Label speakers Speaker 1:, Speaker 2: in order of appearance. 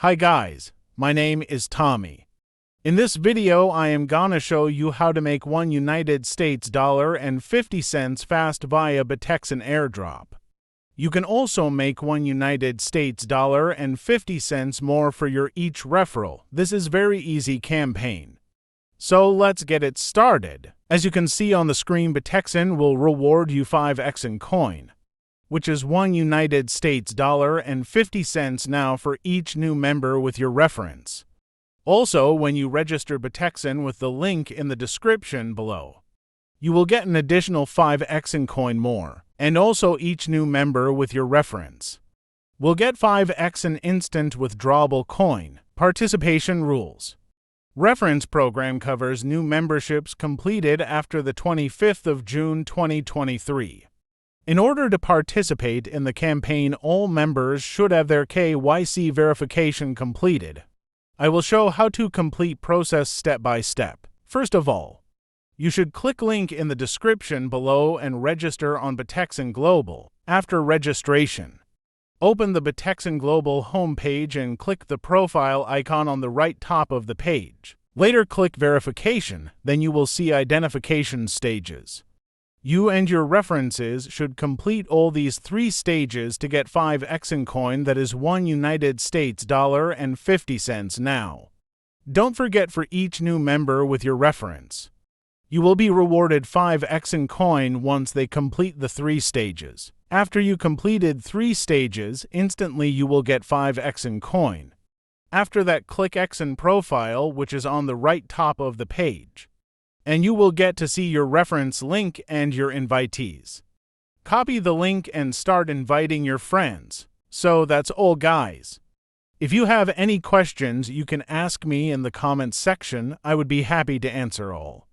Speaker 1: Hi guys, my name is Tommy. In this video I am gonna show you how to make $1 fast via Bitay airdrop. You can also make $1 more for your each referral. This is very easy campaign. So let's get it started. As you can see on the screen, Bitay will reward you 5x in coin, which is $1 now for each new member with your reference. Also, when you register Bitay with the link in the description below, you will get an additional 5x in coin more, and also each new member with your reference will get 5x in instant withdrawable coin. Participation rules. Reference program covers new memberships completed after the 25th of June 2023. In order to participate in the campaign, all members should have their KYC verification completed. I will show how to complete process step by step. First of all, you should click link in the description below and register on Bitay Global. After registration, open the Bitay Global homepage and click the profile icon on the right top of the page. Later click verification, then you will see identification stages. You and your references should complete all these 3 stages to get 5x in coin, that is $1 now. Don't forget, for each new member with your reference, you will be rewarded 5x in coin once they complete the 3 stages. After you completed 3 stages, instantly you will get 5x in coin. After that, click X in profile, which is on the right top of the page, and you will get to see your reference link and your invitees. Copy the link and start inviting your friends. So that's all guys. If you have any questions, you can ask me in the comments section. I would be happy to answer all.